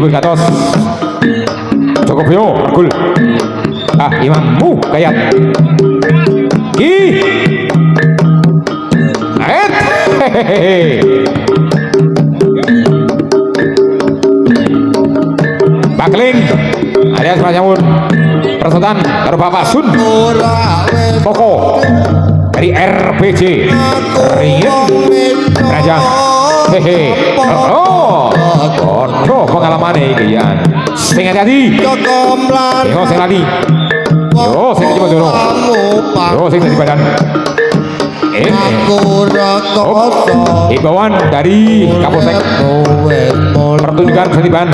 dipun gatos cukup yo gul imammu kayat ki hehehe Bakling alias Mas Yamun persetan karo Bapak Sun Poko dari RBJ Ringin Rajang hehe kono pengalaman iki ya sing hati-hati yo sing lali yo sing coba dulu yo sing di badan himbauan dari Kapolsek pertunjukan seniman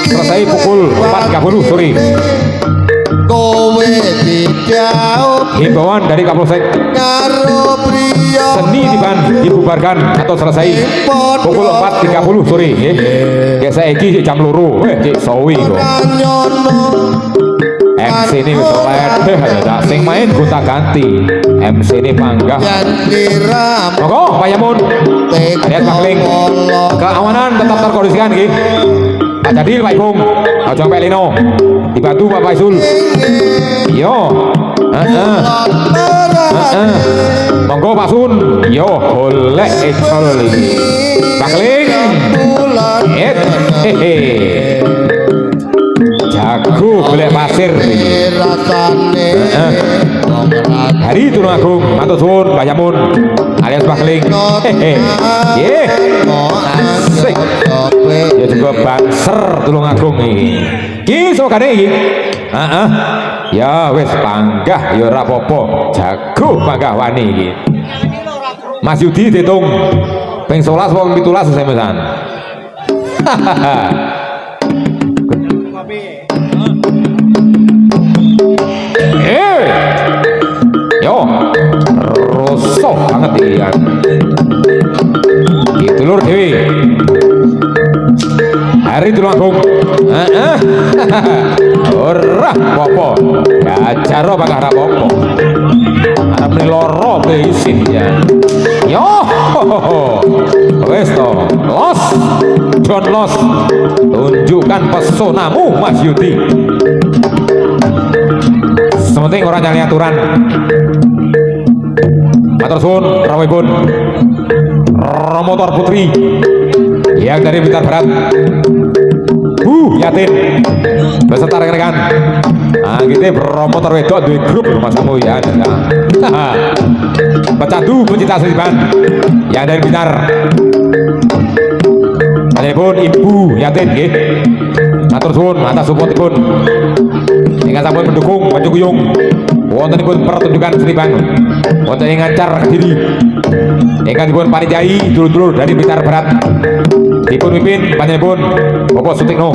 selesai pukul 4.30 sore. Himbauan dari Kapolsek seni dibubarkan atau selesai pukul 4.30 sore ya saiki jam 2 cik sawi kok MC ini soleh ada sing main gonta ganti MC ini panggah monggo Pak Yamun alias Bakling keamanan tetap terkondisikan nggih Pak Jadil Pak Ibung aja sampai lino dibantu Pak Faisul yo monggo Pak Sun yo boleh ecol Bakling hehe jago golek pasir hari Tulung Agung matur suwun Mbah Yamun alias Bakling nggih asik ya juga Banser Tulung Agung iki sokane iki ya wis panggah ya ora apa-apa jago panggah wani iki Mas Yudi ditung ping 11 apa 17 semesan yo rosok banget ya gitu lur dewi hari Tulung Agung ora apa-apa gajar apa gak apa-apa arep ni loro isin ya yo wes to los John Los tunjukkan pesonamu Mas Yudi sementing orang nyali aturan matur suwun rawuhipun Romotor Putri yang dari Blitar Barat Bu Yatin beserta rekan-rekan kita promotor wedok duwe grup rumah samu ya pecandu pencinta seniman yang dari Blitar pun Ibu Yatin nggih matur suwun atas supportipun ingkang sampun mendukung panjungyung wontenipun pertunjukan seniman wonten ing acara Kediri ingkang dipun panitiai dulur-dulur dari Blitar Barat dipun pimpin panjenenganipun Bapak Sutikno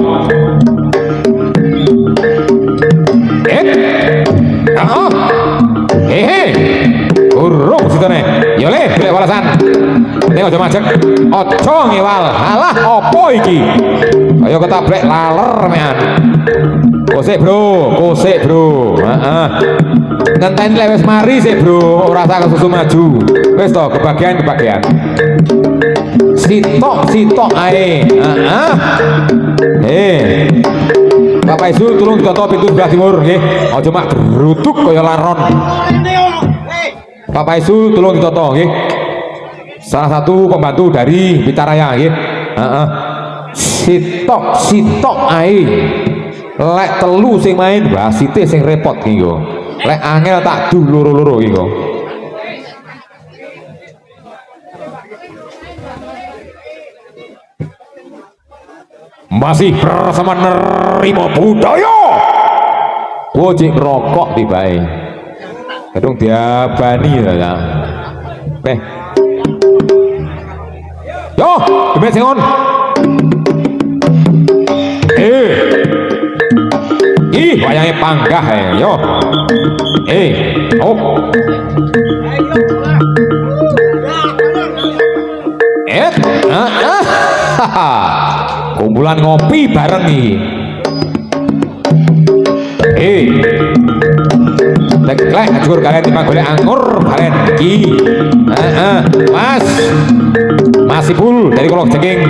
urung sitone yo le golek walasan penting aja majek aja ngewal alah opo iki ayo ketabrek laler mean kosek bro ngenteni lewes mari sik bro ora usah kesusu maju wis to kebagian sitok ae Bapak Isu tulung ditoto pintu sebelah timur nggih aja mak gerutuk kaya laron Bapak Isu tulung ditoto nggih salah satu pembantu dari Pitaraya nggih sitok ae lek telu sing main wasite sing repot iki yo lek angel tak du loro-loro iki kok masih bersama nerima budaya wajib rokok tibae kadung diabani ya yo demet singon wayangnya panggah yo kumpulan ngopi bareng nih teklek ajur kalian timbang golek anggur kalian iki Mas Ipul dari Kolok Jengking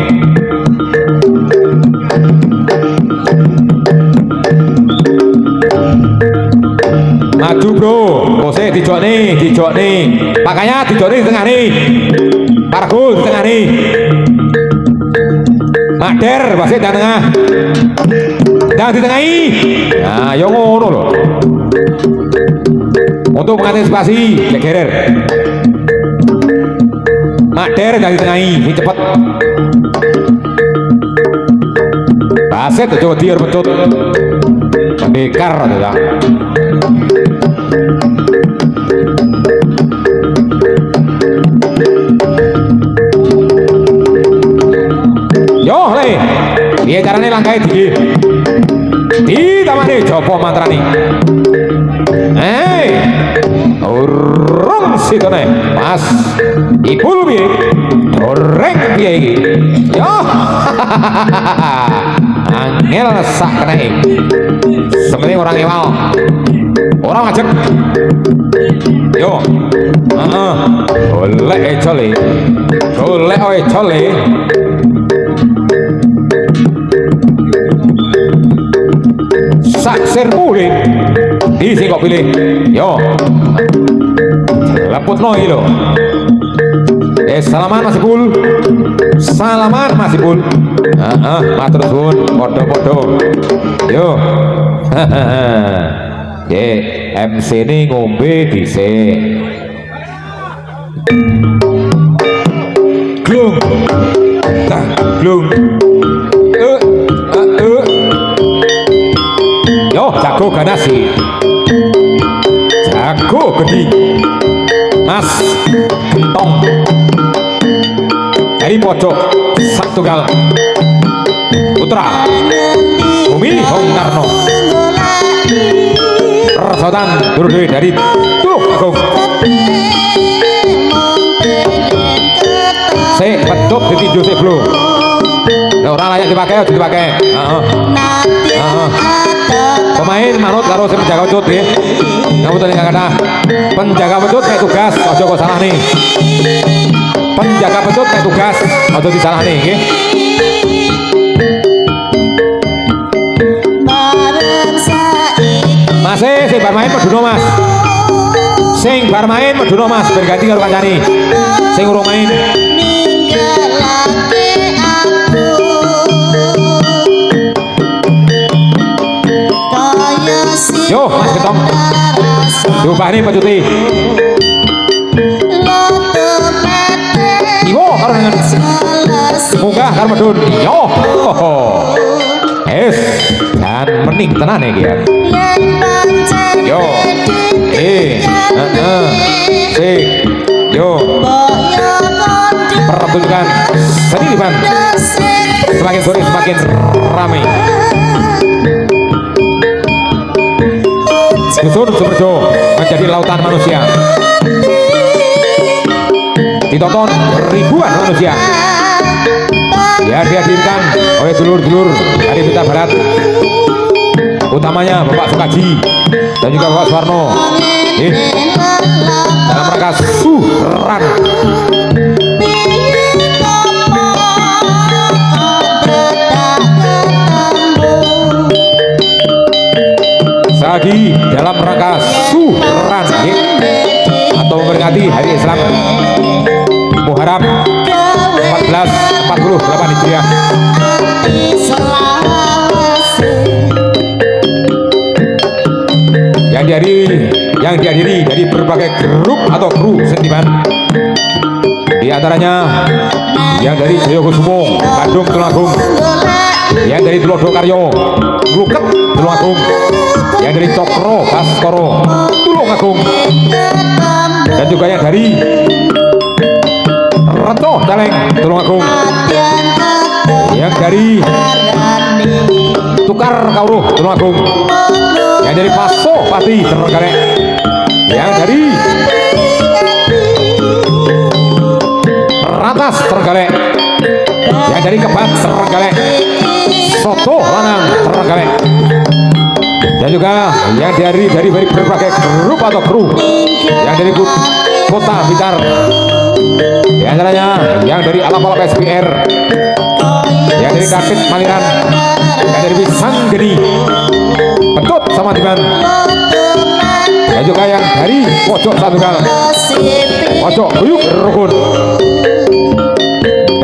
Bose dijok nih pakainya dijok nih di tengah nih Pargo di tengah nih Makder pasti di tengah dan di tengah ini nah yang ngono loh untuk mengantisipasi Geger Makder dan di tengah ini cepet Baset coba dia becut pendekar ya yo le dia caranya langkai di tamane Jopo Mantrani urung situne pas ipul piye doreng piye iki yo angel sak kenae sementing orang ewal orang ngajak yo golek ecole sak serbu di sing kok pilih yo leputno iki lho salaman masih pul matur suwun podo-podo yo MC ini ngombe dhisik glung yo jago ganasi jago gede Mas Gentong dari pojok Satunggal Putra Bumi Hong Karno Persotan Durdewi dari Tulung Agung betul ditinju belum orang layak dipakai pemain manut karo sing penjaga pecut ya ngapunten ingkang kathah penjaga pecut kayak tugas aja kok salah nih penjaga pecut kayak tugas aja disalah nih nggih Mas sing bar main medhuno Mas sing bar main medhuno Mas berganti karo kancane sing urung main yo Mas Gentong diubah nih pecuti iwo karo dengan munggah karo medun yo dan mening tenan iki ya yo yo pertunjukan seni dipan semakin sore semakin ramai Dusun Sumerjo menjadi lautan manusia ditonton ribuan manusia ya dihadirkan oleh dulur-dulur dari Blitar Barat utamanya Bapak Sukaji dan juga Bapak Suwarno dalam rangka suran lagi dalam rangka suran atau memperingati Hari Islam Muharram 1448 Hijriah yang dihadiri dari berbagai grup atau kru seniman di antaranya yang dari Jayakusumo Bandung Tulungagung yang dari Tulodo Karyo Luket Tulungagung yang dari Cokro Baskoro Tulungagung dan juga yang dari Reto Daleng Tulungagung yang dari Tukar Kauruh Tulungagung yang dari Paso Pati Terenggalek yang dari Ratas Terenggalek yang dari Kebat Terenggalek Soto Lanang Terenggalek dan juga yang dari berbagai grup atau kru yang dari Kota Blitar di antaranya yang dari Alap-Alap SPR yang dari David Maliran yang dari Pisang Geni Petut sama Diman dan juga yang dari pojok Satunggal pojok Buyuk Rukun,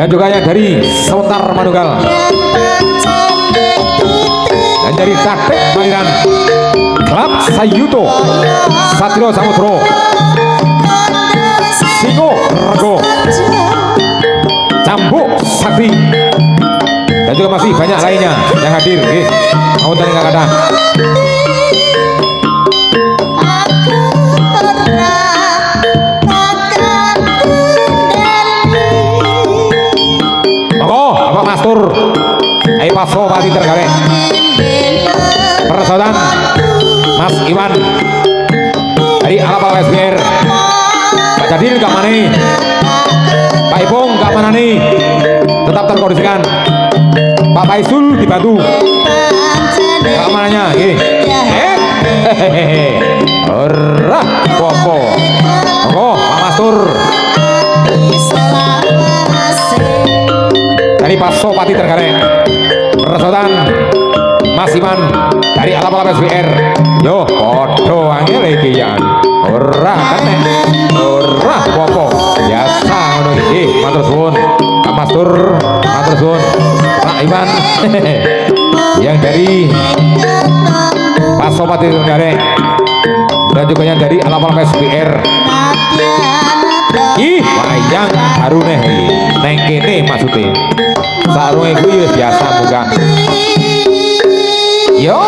dan juga yang dari Sementar Manunggal, dan dari Taktik Maliran Klub Sayuto Satrio Samudro Singo Rego Cambuk Sakti, dan juga masih banyak lainnya yang hadir. Mau tadi nggak kadang. Bapak Mastur, Paso Pati Tergale, Persaudan Mas Iwan dari Alapal SBR, Pak Jadil Kak Mane, Pak Ipong Kak Manani tetap terkondisikan, Pak Paisul dibantu keamanannya. Ora popo, Pak Mastur dari Paso Pati Tergale, Persaudan Mas Iman dari Alap-alap SBR. Yo podo angel iki ya. Ora kene. Ora popo. Biasa ngono iki. Matur suwun. Pak Mastur, matur suwun. Pak Iman. Yang dari Paso Pati Tergale dan juga yang dari Alap-alap SBR. Ih, wayang baru nih neng kene maksudnya sarung itu ya biasa bukan. Yo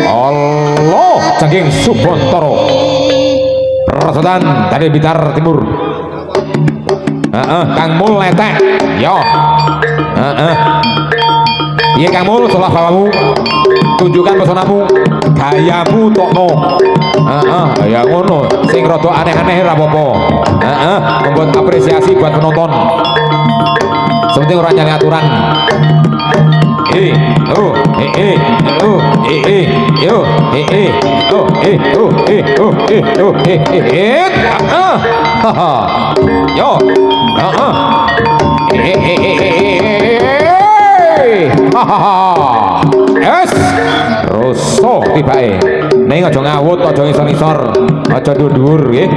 Allah Cengking Subontoro, Persaudan dari Blitar Timur. Kang Mul letek. Yo iya Kang Mul, salah bawamu, tunjukkan pesonamu, gayamu tokno. Ya ngono, sing rada aneh-aneh ra apa-apa. Membuat apresiasi buat penonton. Sepenting orang nyari aturan. Yo, es rusuh tibae. Ning aja ngawut, aja ngisor-ngisor, aja dhuwur nggih.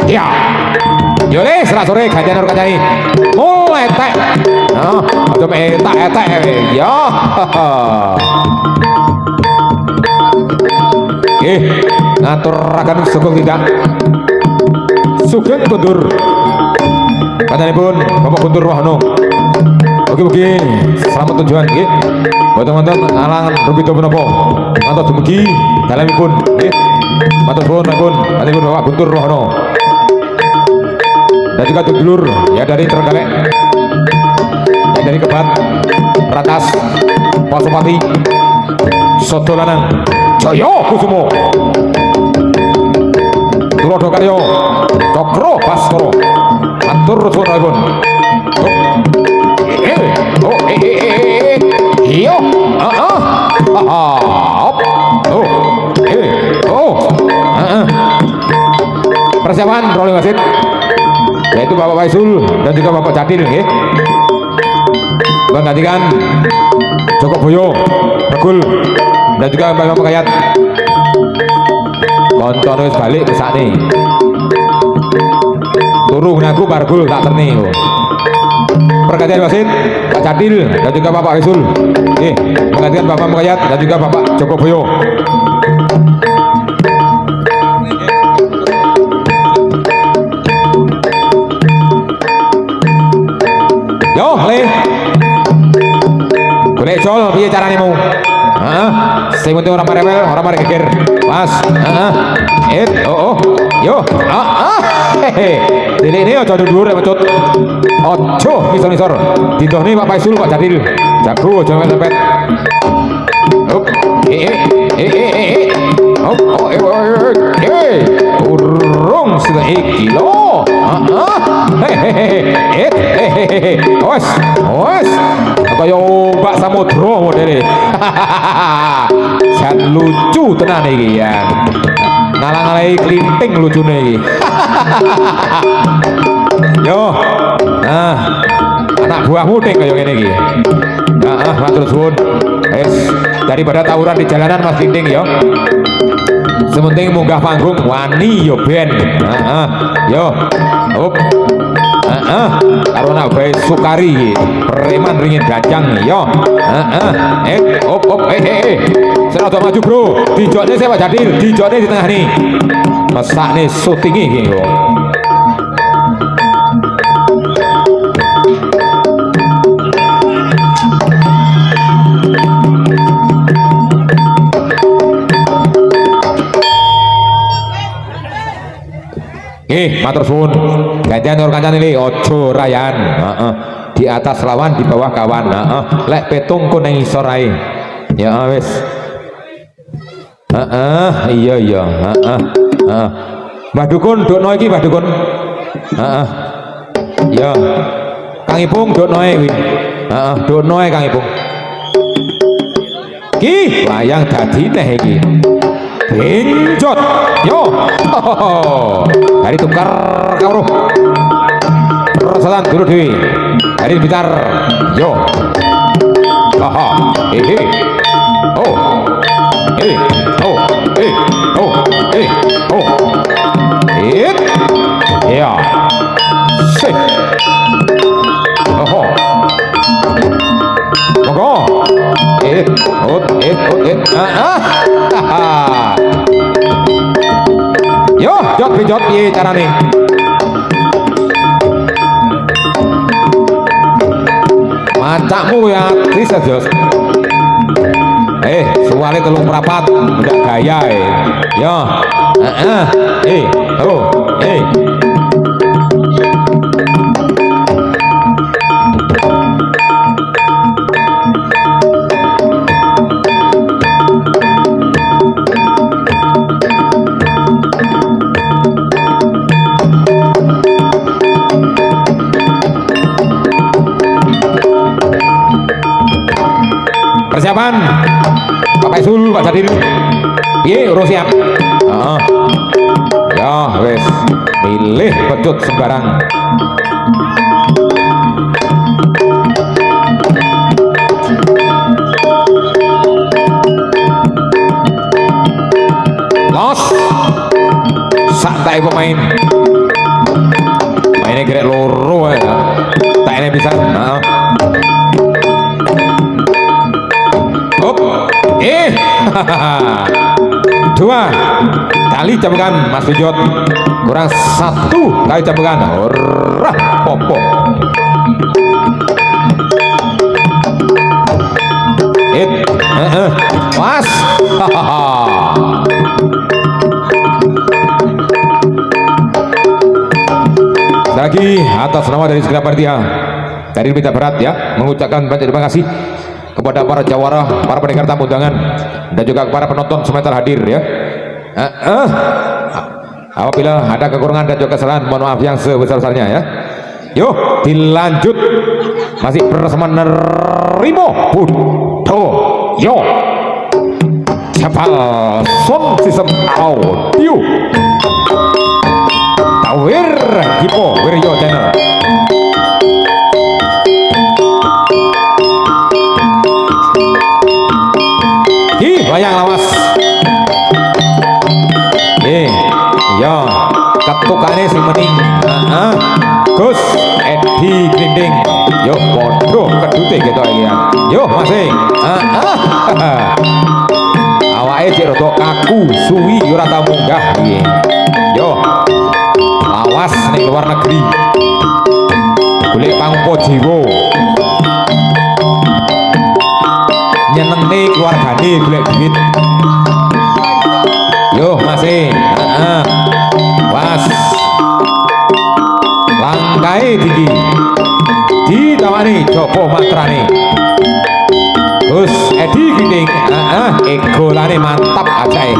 Ya, yole serah sore gantian orang kacai mulai tek. Aduh etak ya. Ngaturaken Sugeng tidak Sugeng Kundur panjenenganipun Bapak Kundur Wahno. Mugi-mugi selamat tujuan nggih. Buat teman-teman alang rubito menapa matur dumugi dalemipun nggih. Matur suwun panjenengan Bapak Kundur Wahno. Dan juga dulur ya dari Trenggalek, ya dari Kebat, Ratas, Pasopati, Soto Lanang, Jaya Kusumo, Tulodo Karyo, Cokro Baskoro, matur suwun. Iyo, persiapan rolling wasit yaitu Bapak Paisul dan juga Bapak Jadil nggih. Menggantikan Joko Boyo, Regul dan juga Bapak Kayat. Konton wis balik ke sakne. Turu ngaku Regul tak terni. Pergantian wasit Pak Jadil dan juga Bapak Paisul. Nggih, menggantikan Bapak Kayat dan juga Bapak Joko Boyo. Yo, Le. Golek jol piye carane mu? Sing penting ora marewel, ora mare geger. Pas. Yo. Dilene aja dhuwur mecut. Aja ngisor-ngisor. Didohne Pak Paisul, Pak Jadil. Jago aja mepet. Hop. urung sida iki lho. Hehehe. Wes. Kaya ombak samudra modele. Jan lucu tenan iki ya. Ngalang-alangi klinting lucune iki. Yo. Anak buahmu ning kaya ngene iki. Matur suwun. Daripada tawuran di jalanan Mas Klinting ya. Sementing munggah panggung wani yo ben. Yo. Up. Karo anak bae Sukari preman ringin gajang yo. Op. Serada maju bro. Dijokne Pak Jadir, dijokne di tengah nih. Mesakne syuting iki kok. Matur suwun. Gantian karo kancane iki aja rayan. Di atas lawan, di bawah kawan. Lek petung ku nang isor ae. Ya wis. Iya. Mbah Dukun dokno iki Mbah Dukun. Ya. Kang Ipung dokno ae kuwi. Dokno ae Kang Ipung. Ki wayang dadi teh iki. Genjot. Yo. Hari tukar kawruh. Rasalan dulu dewi. Hari bitar. Yo. Ya. Sik. Monggo. Yo, jot piye carane? Macakmu ya aktis aja. Suwale telung prapat, ndak gaya Yo. Persiapan Bapak Isul, Pak Jadir. Piye urus siap? Ya wes milih pecut sembarang. Los santai pemain. Mainnya gerek loro ya. Tak ini bisa. Dua kali cambukan Mas Pijot, kurang satu kali cambukan. Orah popo. Was. Lagi atas nama dari segala panitia dari Minta Berat ya, mengucapkan banyak terima kasih kepada para jawara, para pendengar tamu undangan, dan juga para penonton semua hadir ya. Apabila ada kekurangan dan juga kesalahan, mohon maaf yang sebesar-besarnya ya. Yuk dilanjut, masih bersama Nerimo Budo. Yo Capal Sound System Audio Tawir Gipo Wiryo Channel. Wayang lawas. Ya, ketukane sing mening. Gus Edi Grinding. Yo podo kedute gitu iki ya. Yo masih. Awake cek rada kaku, suwi ora tau munggah iki. Yo. Lawas ning luar negeri. Golek pangko jiwa. Nyenengne keluargane golek duit. Yo masih was langkai tinggi ditawani Joko Matrane Gus Edi Grinding egolane mantap aja.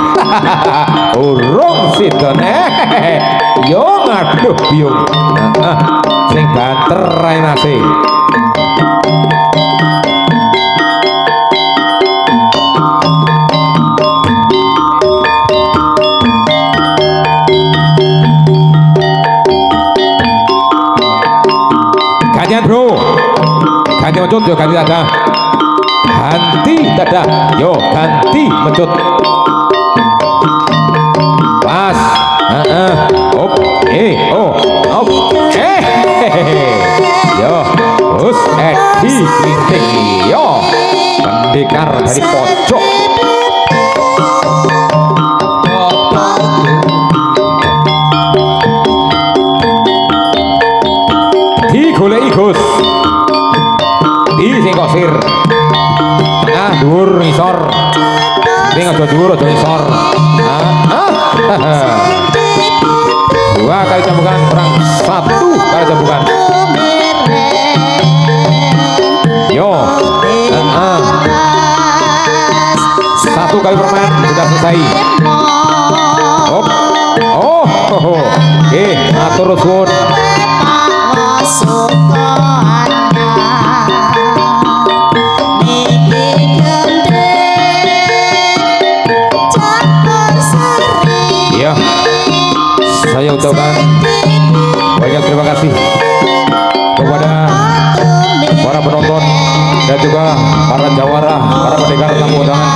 Urung sidone yo ngaduh biung sing banter ae nase. Gantian bro, ganti mencut yo ganti dada, ganti dada yo ganti mencut. Pas, op, op, yo, terus Edi Klinting, yo, pendekar dari pojok. Digoleki Gus, di sing kosir, tengah dhuwur ngisor, sing aja dhuwur aja ngisor. Dua kali cambukan perang, satu kali cambukan. Yo, satu kali permain sudah selesai. Oke, atur suwun. Iya, saya ucapkan banyak terima kasih kepada para penonton dan juga para jawara, para pendekar tamu undangan,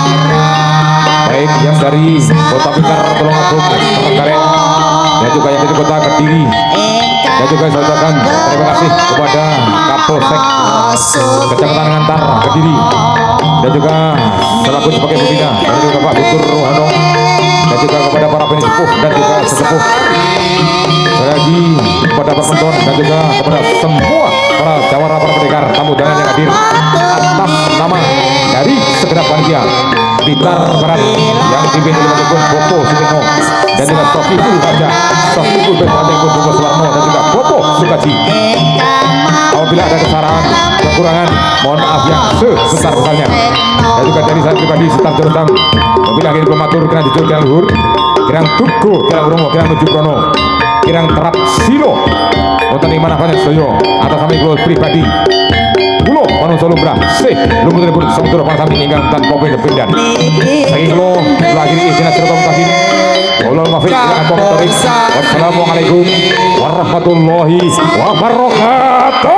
baik yang dari Kota Blitar, Tulungagung, Trenggalek, dan juga yang dari Kota Kediri. Dan juga saya ucapkan terima kasih kepada Kapolsek Kecamatan Ngantar Kediri, dan juga selaku sebagai pembina, dan juga Pak Guntur Rohano, dan juga kepada para penyepuh dan juga sesepuh, lagi kepada penonton dan juga kepada semua para jawara, para pendekar tamu undangan yang hadir atas nama dari segenap panitia Blitar Barat yang dipimpin oleh Bopo Sutino dan juga Sofiful Raja, Sofiful Bersandeng Bopo Suwarno dan juga Bopo Sukaji. Apabila ada kesalahan, kekurangan, mohon maaf yang sebesar-besarnya. Dan juga dari saya pribadi Setar Jordang, apabila akhir pematur kena jujur kirang luhur, kirang tugu, kirang uromo, kirang nuju krono, kirang terap silo, wonten ing manah panjenengan sedaya atas kami kula pribadi. Kulo manungsa lumrah sih lumutipun samudra pangsami ingkang tanpa pindah-pindah. Saking kulo akhiri izin acara mutakin. Wassalamualaikum warahmatullahi wabarakatuh.